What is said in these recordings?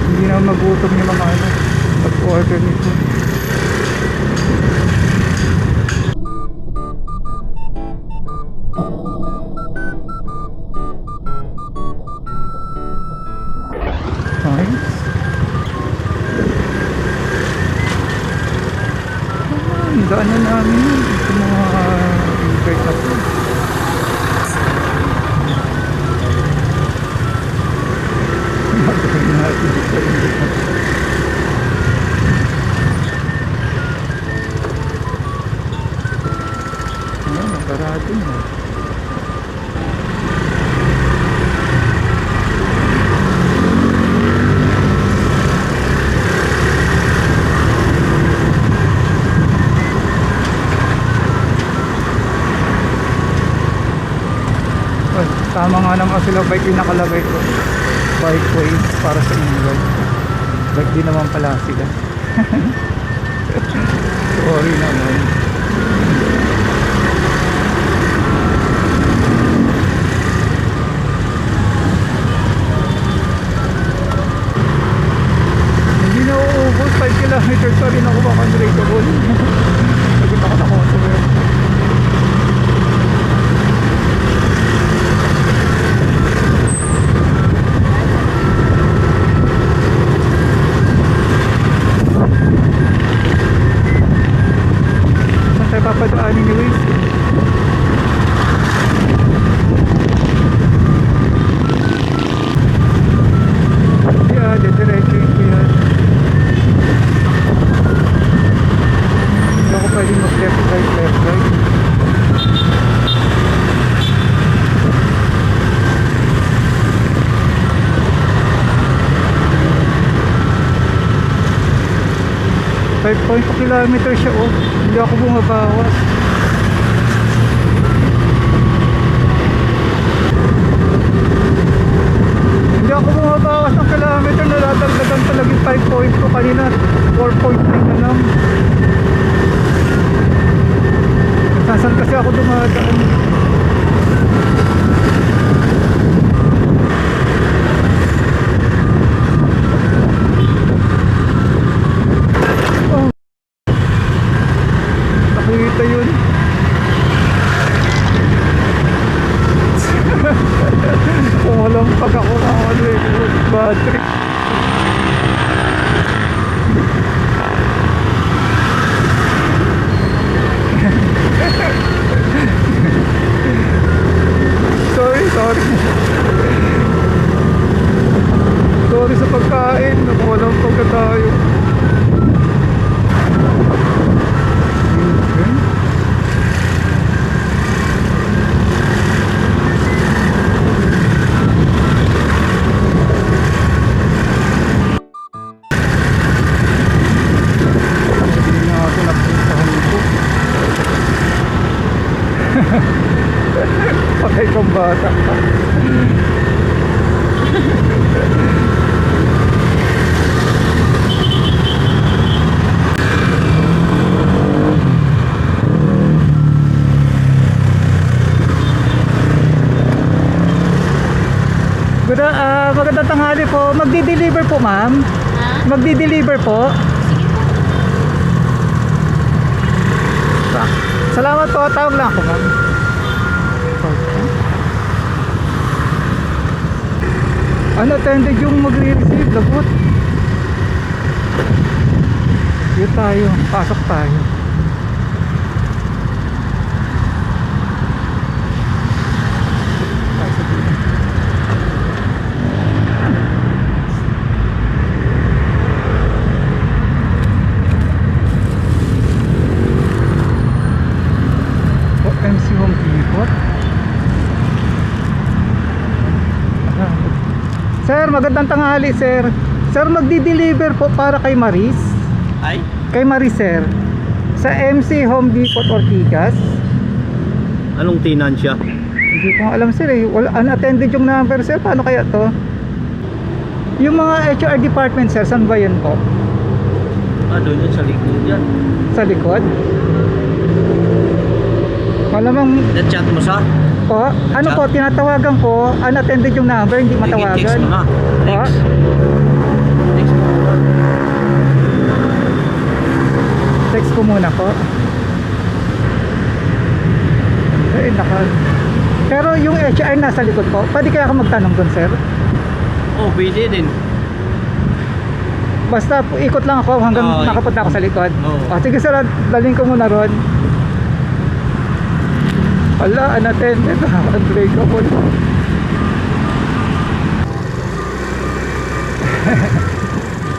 Hindi na magutom yung mga ano, nag-order nito. Nice. Ang daan na namin ito mga invite na po. Magawin natin sa invite. Nakarado na. Tama nga naman sila bike yung nakalagay ko. Bike ways para sa inyo. Bike din naman pala sila. Sorry naman. Hindi na uubos 5 kilometers pa rin ako baka unbreakable. Sagot ako na customer. Papadaan anyways. Yeah, diretso yun ko yan. Hindi ako pwedeng mag left right. .2 kilometer siya oh. Hindi ako bumabawas. Hindi ako bumabawas ng kilometer. Nalatagdagan talaga yung 5.2 kanina. 4.3 na lang. Saan kasi ako dumadaan. Nakita yun. Kung walang pag ako bad trip. Sorry sa pagkain. Walang pagka tayo. Patay kong bata pa. Magandang tanghali po. Magdi-deliver po ma'am? Magdi-deliver po? Salamat po. Tawag lang ako ma'am. Unattended yung magre-receive. Labot. Yun tayo. Pasok tayo. MC Home Depot. Sir, magandang tanghali sir. Sir, magdi-deliver po para kay Maris. Ay? Kay Maris sir. Sa MC Home Depot Ortigas. Anong tinan siya? Hindi ko alam sir eh. Unattended yung number sir. Paano kaya to? Yung mga HR department sir, saan ba yun po? Doon yun sa likod yan. Sa likod? Malamang Na-chat mo sa? Po, ano po, tinatawagan ko, unattended yung number, hindi Sige, matawagan. text mo na. Po, Text. Text mo na. text ko muna po. Eh, Pero yung HR nasa likod po, pwede kaya ako magtanong doon, sir? Oh, pwede din. Basta ikot lang ako hanggang Oo, makapunta ako sa likod. Oo. Sige sir, dalhin ko muna ron. Wala, unattended. Unbreakable.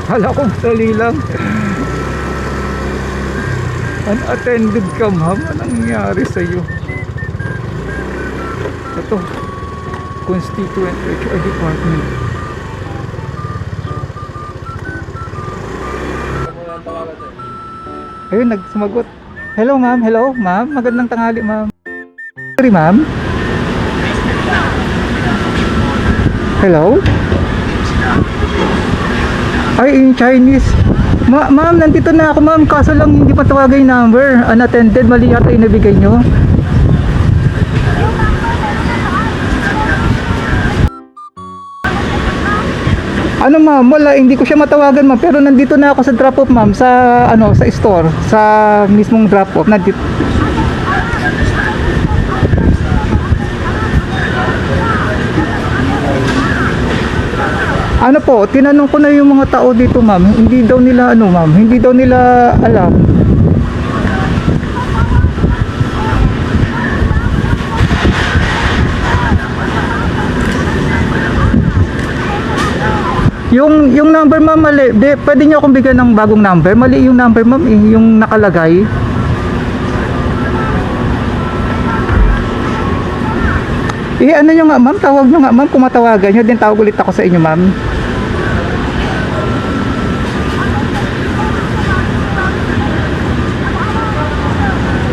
Hala ko, dali lang. Unattended ka, ma'am. Anong nangyari sa'yo? Ito, Constituent HR Department. Ayun, nagsumagot. Hello ma'am, hello ma'am. Magandang tanghali ma'am. Sorry ma'am. Hello? Ay, in Chinese. Ma'am, nandito na ako ma'am. Kaso lang hindi matawagan yung number. Unattended, mali yata yung nabigay nyo. Ano ma'am, wala, hindi ko siya matawagan ma'am, pero nandito na ako sa drop off ma'am, sa ano, sa store, sa mismong drop off. Nandito. Ano po, tinanong ko na yung mga tao dito ma'am, hindi daw nila ano ma'am, hindi daw nila alam. Yung number ma'am mali. Pwede niyo akong bigyan ng bagong number. Mali yung number ma'am yung nakalagay. Ano nyo nga ma'am, tawag nyo nga ma'am, kung matawagan nyo, din tawag ulit ako sa inyo ma'am.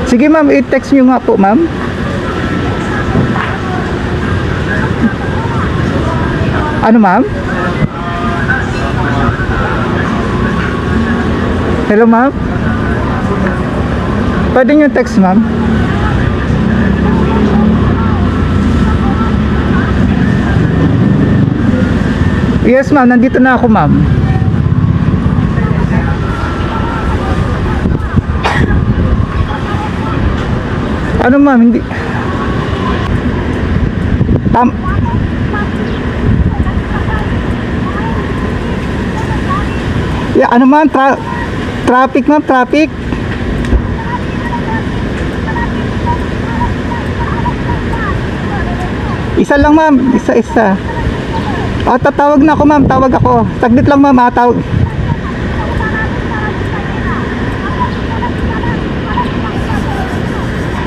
Sige ma'am, i-text nyo nga po ma'am. Ano ma'am? Hello ma'am? Pwede nyo text ma'am? Yes ma'am, nandito na ako ma'am. Ano ma'am, hindi ano ma'am, traffic ma'am, traffic. Isa lang ma'am, isa. Tatawag na ako ma'am, tawag ako. Saglit lang ma'am, tawag.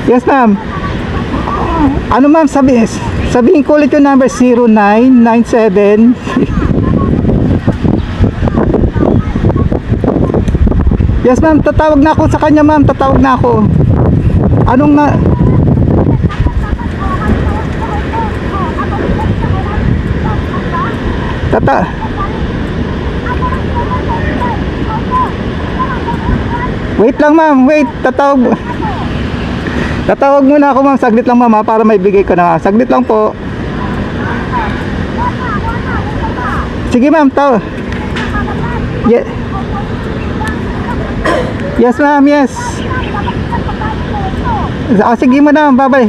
Yes ma'am. Ano ma'am, sabihin ko ulit yung number 0997. Yes ma'am, tatawag na ako sa kanya ma'am, tatawag na ako. Anong na... Wait lang ma'am, wait, tatawag muna ako ma'am, saglit lang ma'am para may bigay ko na. Saglit lang po. Sige ma'am, Yes ma'am, yes. Sige muna, bye-bye.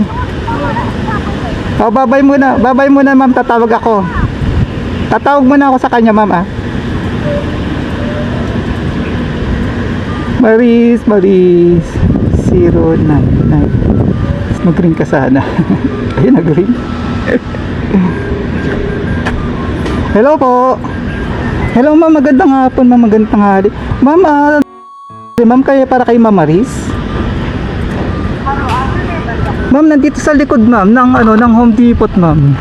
Bye-bye muna ma'am, tatawag ako. Tatawag muna ako sa kanya ma'am Maris 099. Mag-green ka sana. Ayun, nag-green. Hello po. Hello ma'am, magandang hapon ma'am, magandang tanghali. Ma'am, ma'am, kaya para kay Ma'am Maris? Ma'am, nandito sa likod ma'am ng Home Depot ma'am.